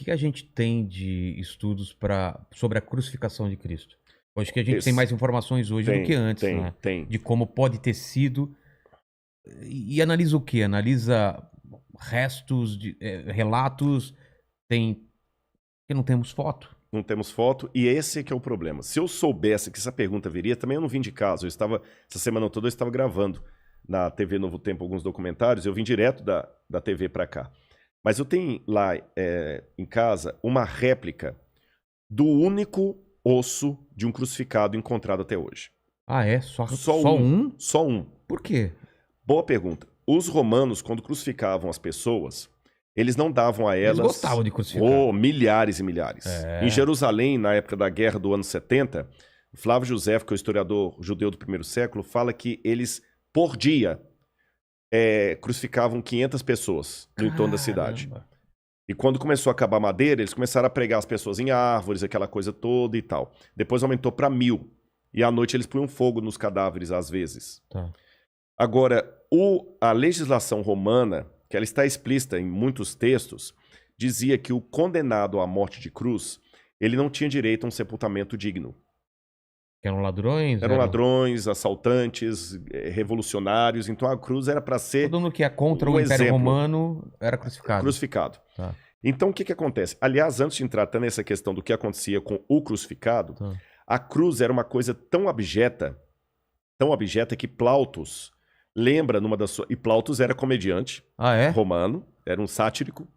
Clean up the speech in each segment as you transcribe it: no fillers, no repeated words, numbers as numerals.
que a gente tem de estudos sobre a crucificação de Cristo? Eu acho que a gente tem Esse- mais informações hoje do que antes, né? Tem. De como pode ter sido. E analisa o quê? Analisa restos, relatos, tem. Porque não temos foto. Não temos foto, e esse é que é o problema. Se eu soubesse que essa pergunta viria, também eu não vim de casa. Essa semana toda eu estava gravando na TV Novo Tempo alguns documentários, eu vim direto da TV para cá. Mas eu tenho lá em casa uma réplica do único osso de um crucificado encontrado até hoje. Ah, é? Só um? Só um. Por quê? Boa pergunta. Os romanos, quando crucificavam as pessoas, eles não davam a Eles elas gostavam de crucificar. milhares e milhares. É. Em Jerusalém, na época da guerra do ano 70, Flávio Josefo, que é o historiador judeu do primeiro século, fala que eles, por dia, crucificavam 500 pessoas no entorno da cidade. Caramba. E quando começou a acabar a madeira, eles começaram a pregar as pessoas em árvores, aquela coisa toda e tal. Depois aumentou para 1000. E à noite eles punham fogo nos cadáveres, às vezes. Tá. Agora, a legislação romana, que ela está explícita em muitos textos, dizia que o condenado à morte de cruz, ele não tinha direito a um sepultamento digno. Eram ladrões? Eram ladrões, assaltantes, revolucionários, então a cruz era para ser Todo mundo que é contra o Império Romano era crucificado. Crucificado. Tá. Então o que acontece? Aliás, antes de entrar até nessa questão do que acontecia com o crucificado, Tá. a cruz era uma coisa tão abjeta que Plautus lembra numa das suas... E Plautus era comediante romano, era um satírico.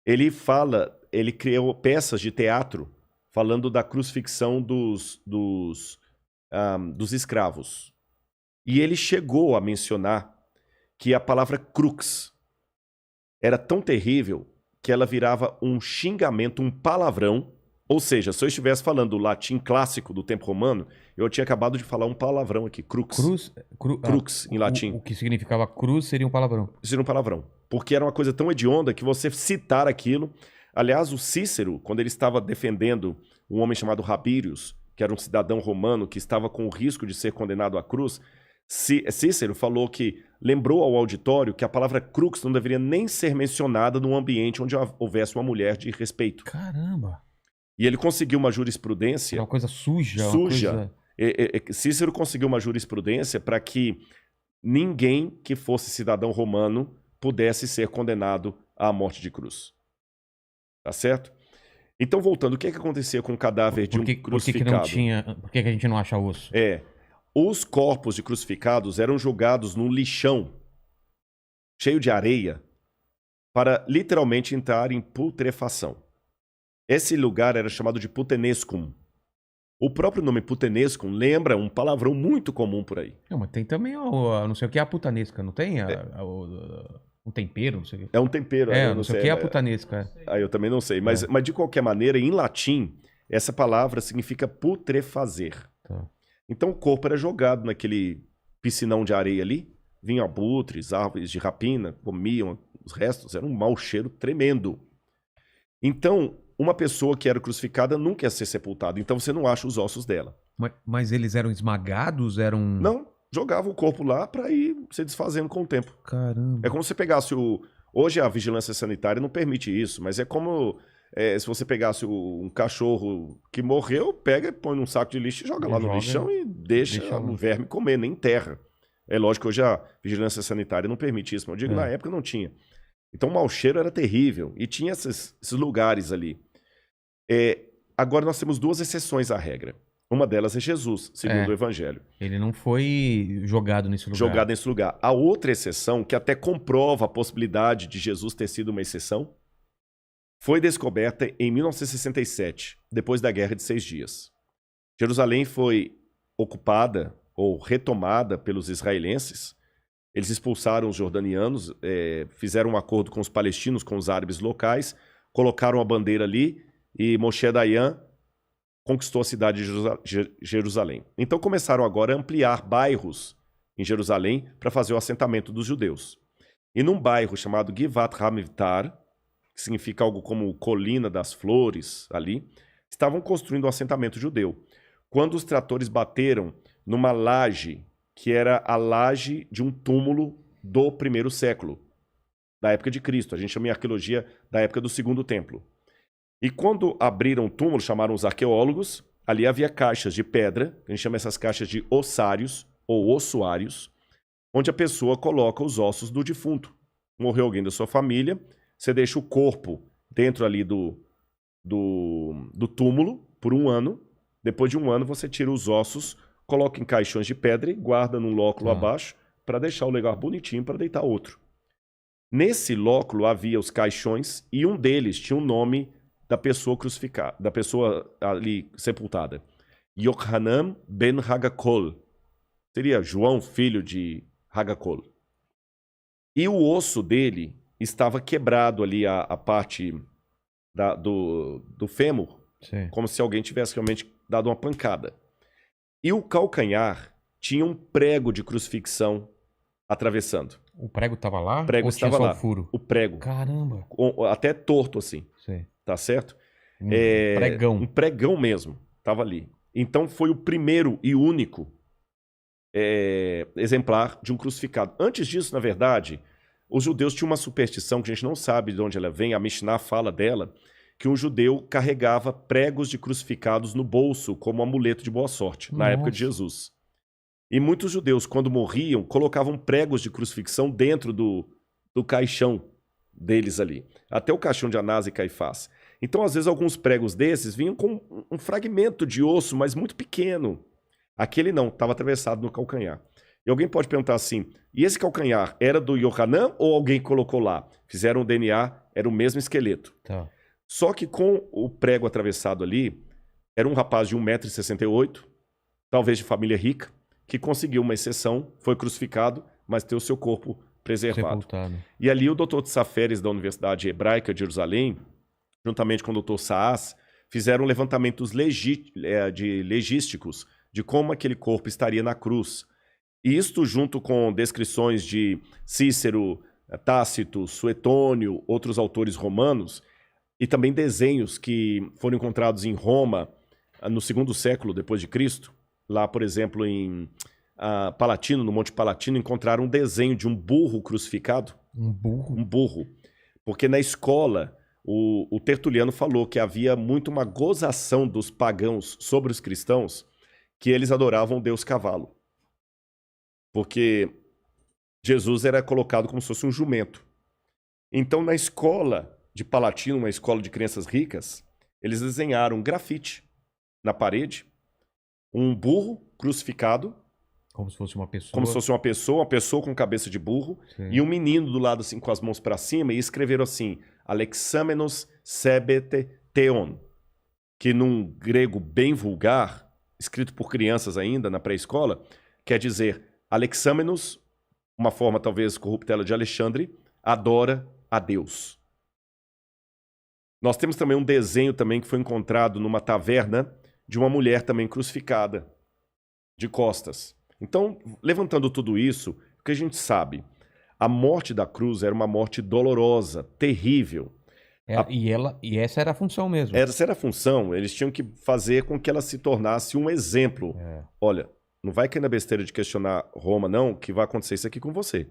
Ele criou peças de teatro falando da crucifixão dos escravos. E ele chegou a mencionar que a palavra crux era tão terrível que ela virava um xingamento, um palavrão. Ou seja, se eu estivesse falando o latim clássico do tempo romano, eu tinha acabado de falar um palavrão aqui, crux. Crux, em latim. O que significava cruz seria um palavrão. Seria um palavrão. Porque era uma coisa tão hedionda que você citar aquilo... Aliás, o Cícero, quando ele estava defendendo um homem chamado Rabírios, que era um cidadão romano que estava com o risco de ser condenado à cruz, Cícero falou que lembrou ao auditório que a palavra crux não deveria nem ser mencionada num ambiente onde houvesse uma mulher de respeito. Caramba! E ele conseguiu uma jurisprudência... Era uma coisa suja. Cícero conseguiu uma jurisprudência para que ninguém que fosse cidadão romano pudesse ser condenado à morte de cruz. Tá certo? Então, voltando, o que acontecia com o cadáver de um crucificado? Por que a gente não acha osso? Os corpos de crucificados eram jogados num lixão cheio de areia para literalmente entrar em putrefação. Esse lugar era chamado de putenescum. O próprio nome putenescum lembra um palavrão muito comum por aí. Não, mas tem também não sei o que é a putanesca, não tem? Um tempero, não sei o que. É um tempero. Não sei o que é a putanesca. Eu também não sei. Mas de qualquer maneira, em latim, essa palavra significa putrefazer. Tá. Então o corpo era jogado naquele piscinão de areia ali. Vinham abutres, árvores de rapina, comiam os restos. Era um mau cheiro tremendo. Então, uma pessoa que era crucificada nunca ia ser sepultada. Então você não acha os ossos dela. Mas eles eram esmagados? Não. Jogava o corpo lá para ir se desfazendo com o tempo. Caramba. É como se você pegasse Hoje a vigilância sanitária não permite isso, mas é como se você pegasse um cachorro que morreu, pega, põe num saco de lixo e joga lá no lixão e deixa o verme comer, nem enterra. É lógico que hoje a vigilância sanitária não permite isso, mas eu digo, na época não tinha. Então o mau cheiro era terrível e tinha esses lugares ali. Agora nós temos duas exceções à regra. Uma delas é Jesus, segundo o Evangelho. Ele não foi jogado nesse lugar. A outra exceção, que até comprova a possibilidade de Jesus ter sido uma exceção, foi descoberta em 1967, depois da Guerra de 6 Dias. Jerusalém foi ocupada ou retomada pelos israelenses. Eles expulsaram os jordanianos, fizeram um acordo com os palestinos, com os árabes locais, colocaram a bandeira ali e Moshe Dayan conquistou a cidade de Jerusalém. Então começaram agora a ampliar bairros em Jerusalém para fazer o assentamento dos judeus. E num bairro chamado Givat HaMivtar, que significa algo como Colina das Flores, ali, estavam construindo um assentamento judeu. Quando os tratores bateram numa laje, que era a laje de um túmulo do primeiro século. da época de Cristo. A gente chama em arqueologia da época do Segundo Templo. E quando abriram o túmulo, chamaram os arqueólogos, ali havia caixas de pedra, a gente chama essas caixas de ossários ou ossuários, onde a pessoa coloca os ossos do defunto. Morreu alguém da sua família, você deixa o corpo dentro ali do túmulo por 1 ano. Depois de 1 ano, você tira os ossos, coloca em caixões de pedra e guarda num lóculo abaixo para deixar o lugar bonitinho para deitar outro. Nesse lóculo havia os caixões e um deles tinha o nome da pessoa crucificada, da pessoa ali sepultada. Yochanan ben Hagakol. Seria João, filho de Hagakol. E o osso dele estava quebrado ali, a parte do fêmur, como se alguém tivesse realmente dado uma pancada. E o calcanhar tinha um prego de crucifixão atravessando. O prego estava lá? O prego estava lá. O furo? O prego. Caramba. Até torto assim. Sim. Tá certo? Pregão. Um pregão mesmo. Tava ali. Então foi o primeiro e único exemplar de um crucificado. Antes disso, na verdade, os judeus tinham uma superstição que a gente não sabe de onde ela vem, a Mishnah fala dela, que um judeu carregava pregos de crucificados no bolso como amuleto de boa sorte, na época de Jesus. E muitos judeus, quando morriam, colocavam pregos de crucifixão dentro do caixão deles ali. Até o caixão de Anás e Caifás. Então, às vezes, alguns pregos desses vinham com um fragmento de osso, mas muito pequeno. Aquele não, estava atravessado no calcanhar. E alguém pode perguntar assim, e esse calcanhar era do Yohanan ou alguém colocou lá? Fizeram o DNA, era o mesmo esqueleto. Tá. Só que com o prego atravessado ali, era um rapaz de 1,68 m, talvez de família rica, que conseguiu uma exceção, foi crucificado, mas teve o seu corpo preservado. Sepultado. E ali o Dr. Tsaferes da Universidade Hebraica de Jerusalém, juntamente com o Dr. Saas, fizeram levantamentos legísticos de como aquele corpo estaria na cruz. E isto junto com descrições de Cícero, Tácito, Suetônio, outros autores romanos, e também desenhos que foram encontrados em Roma no 2º século depois de Cristo. Lá, por exemplo, em Palatino, no Monte Palatino, encontraram um desenho de um burro crucificado. Um burro? Um burro. Porque na escola, o Tertuliano falou que havia muito uma gozação dos pagãos sobre os cristãos, que eles adoravam o deus cavalo. Porque Jesus era colocado como se fosse um jumento. Então, na escola de Palatino, uma escola de crianças ricas, eles desenharam um grafite na parede, um burro crucificado. Como se fosse uma pessoa. Como se fosse uma pessoa com cabeça de burro. Sim. E um menino do lado assim com as mãos para cima, e escreveram assim, Alexamenos sebete theon, que num grego bem vulgar, escrito por crianças ainda na pré-escola, quer dizer, Alexamenos, uma forma talvez corruptela de Alexandre, adora a Deus. Nós temos também um desenho também que foi encontrado numa taverna de uma mulher também crucificada, de costas. Então, levantando tudo isso, o que a gente sabe? A morte da cruz era uma morte dolorosa, terrível. E essa era a função mesmo. Essa era a função. Eles tinham que fazer com que ela se tornasse um exemplo. Olha, não vai cair na besteira de questionar Roma, não, que vai acontecer isso aqui com você.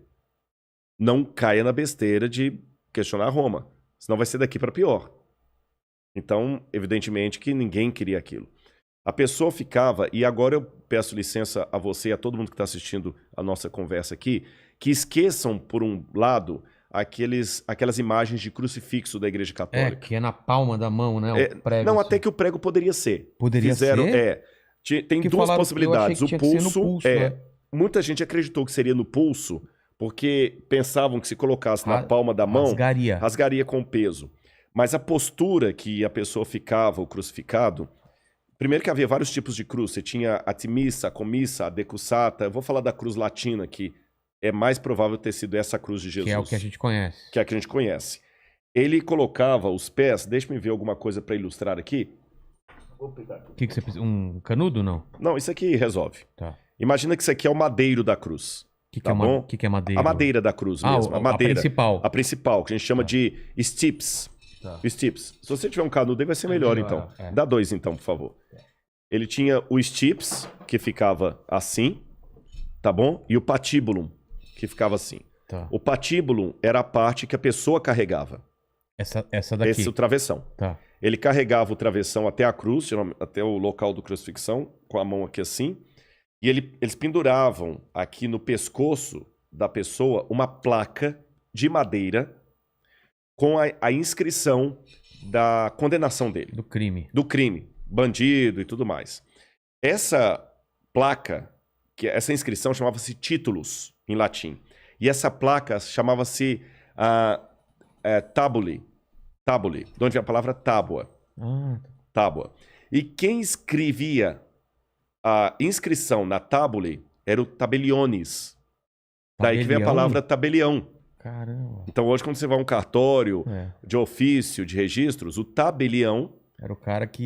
Não caia na besteira de questionar Roma, senão vai ser daqui para pior. Então, evidentemente que ninguém queria aquilo. A pessoa ficava, e agora eu peço licença a você e a todo mundo que está assistindo a nossa conversa aqui, que esqueçam, por um lado, aquelas imagens de crucifixo da Igreja Católica. Que é na palma da mão, né? O prego, não, assim. Até que o prego poderia ser. Poderia ser? Tem duas possibilidades. Eu achei que tinha que ser no pulso, né? Muita gente acreditou que seria no pulso, porque pensavam que se colocasse na palma da mão, rasgaria com peso. Mas a postura que a pessoa ficava, o crucificado, primeiro que havia vários tipos de cruz. Você tinha a timissa, a comissa, a decussata. Eu vou falar da cruz latina, que é mais provável ter sido essa cruz de Jesus. Que é o que a gente conhece. Que é a que a gente conhece. Ele colocava os pés... Deixa-me ver alguma coisa para ilustrar aqui. O que você precisa? Um canudo, não? Não, isso aqui resolve. Tá. Imagina que isso aqui é o madeiro da cruz. O que é madeira? A madeira da cruz mesmo. A madeira. A principal, que a gente chama de stips. Tá. Stips. Se você tiver um canudo aí, vai ser melhor, então. Dá 2, então, por favor. Ele tinha o stips, que ficava assim, tá bom? E o patibulum, que ficava assim. Tá. O patíbulo era a parte que a pessoa carregava. Essa daqui. Esse é o travessão. Tá. Ele carregava o travessão até a cruz, até o local do crucifixão, com a mão aqui assim. E eles penduravam aqui no pescoço da pessoa uma placa de madeira com a inscrição da condenação dele. Do crime. Do crime, bandido e tudo mais. Essa placa, essa inscrição chamava-se titulus, em latim. E essa placa chamava-se tabuli. Tabuli, de onde vem a palavra tábua. Tábua. E quem escrevia a inscrição na tabuli era o tabeliones. Daí que vem a palavra tabelião. Caramba. Então hoje quando você vai a um cartório de ofício, de registros, o tabelião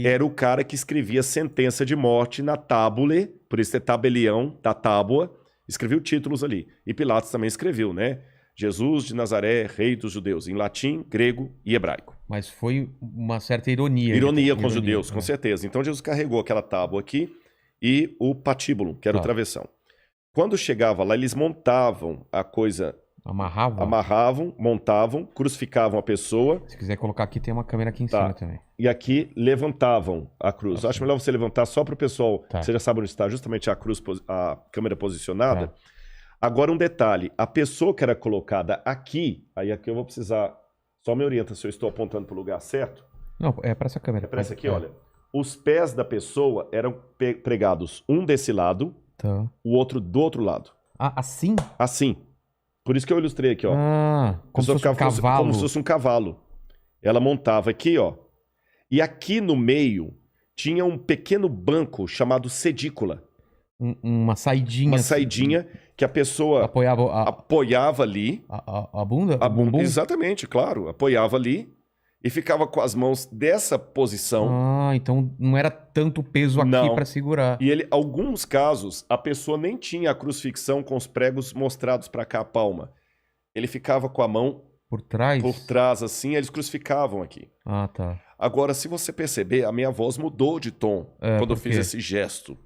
era o cara que escrevia sentença de morte na tábule, por isso é tabelião, da tábua, escreveu títulos ali. E Pilatos também escreveu, né? Jesus de Nazaré, rei dos judeus, em latim, grego e hebraico. Mas foi uma certa ironia. Ironia com os judeus, com certeza. Então Jesus carregou aquela tábua aqui e o patíbulo, que era o travessão. Quando chegava lá, eles montavam a coisa... Amarravam, montavam, crucificavam a pessoa. Se quiser colocar aqui, tem uma câmera aqui em cima também. E aqui levantavam a cruz. Acho melhor você levantar só para o pessoal, você já sabe onde está justamente a cruz, a câmera posicionada. Agora um detalhe, a pessoa que era colocada aqui, aí aqui eu vou precisar, só me orienta se eu estou apontando para o lugar certo. Não, é para essa câmera. É para essa aqui, olha. Os pés da pessoa eram pregados um desse lado, o outro do outro lado. Ah, assim? Assim. Por isso que eu ilustrei aqui, ó. Como se fosse um cavalo. Como se fosse um cavalo. Ela montava aqui, ó. E aqui no meio tinha um pequeno banco chamado sedícula. Uma saidinha. Uma saidinha que a pessoa apoiava ali. A bunda? A bunda, exatamente, claro. Apoiava ali e ficava com as mãos dessa posição. Então não era tanto peso aqui para segurar. E alguns casos, a pessoa nem tinha a crucifixão com os pregos mostrados para cá, a palma. Ele ficava com a mão por trás? Por trás, assim, eles crucificavam aqui. Tá. Agora, se você perceber, a minha voz mudou de tom quando eu fiz esse gesto.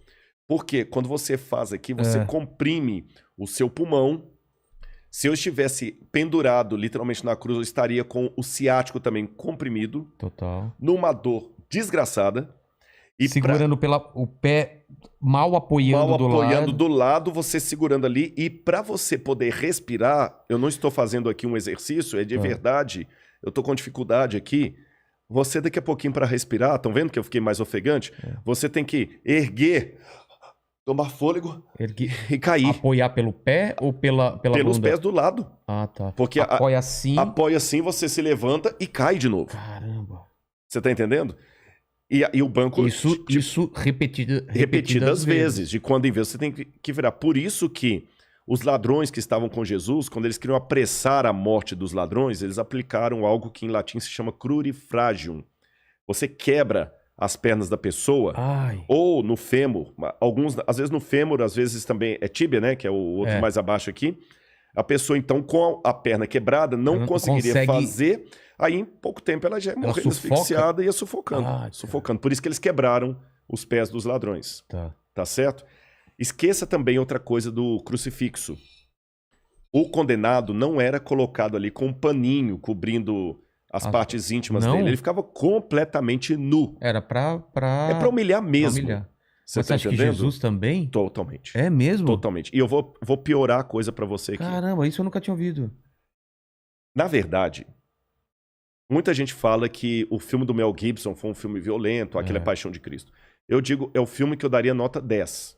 Porque quando você faz aqui, você comprime o seu pulmão. Se eu estivesse pendurado literalmente na cruz, eu estaria com o ciático também comprimido. Total. Numa dor desgraçada. E segurando o pé mal apoiando do lado, você segurando ali. E para você poder respirar, eu não estou fazendo aqui um exercício, é de verdade. Eu estou com dificuldade aqui. Você daqui a pouquinho para respirar, estão vendo que eu fiquei mais ofegante? Você tem que erguer... Tomar fôlego e cair. Apoiar pelo pé ou pela pelos bunda? pés do lado. Tá. Porque apoia assim. Apoia assim, você se levanta e cai de novo. Caramba. Você tá entendendo? E o banco... Isso repetidas vezes. De quando em vez você tem que virar. Por isso que os ladrões que estavam com Jesus, quando eles queriam apressar a morte dos ladrões, eles aplicaram algo que em latim se chama crurifragium. Você quebra as pernas da pessoa, ou no fêmur, às vezes no fêmur, às vezes também é tíbia, né, que é o outro mais abaixo aqui. A pessoa, então, com a perna quebrada, não conseguiria fazer, aí em pouco tempo ela já ia morrendo asfixiada e ia sufocando. Sufocando. Por isso que eles quebraram os pés dos ladrões. Tá certo? Esqueça também outra coisa do crucifixo. O condenado não era colocado ali com um paninho cobrindo... as partes íntimas dele. Ele ficava completamente nu. Era pra... É pra humilhar mesmo. Você tá acha que Jesus também? Totalmente. É mesmo? Totalmente. E eu vou piorar a coisa pra você aqui. Caramba, isso eu nunca tinha ouvido. Na verdade, muita gente fala que o filme do Mel Gibson foi um filme violento, aquele é Paixão de Cristo. Eu digo, é o filme que eu daria nota 10.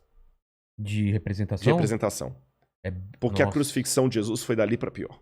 De representação? De representação. Porque a crucifixão de Jesus foi dali pra pior.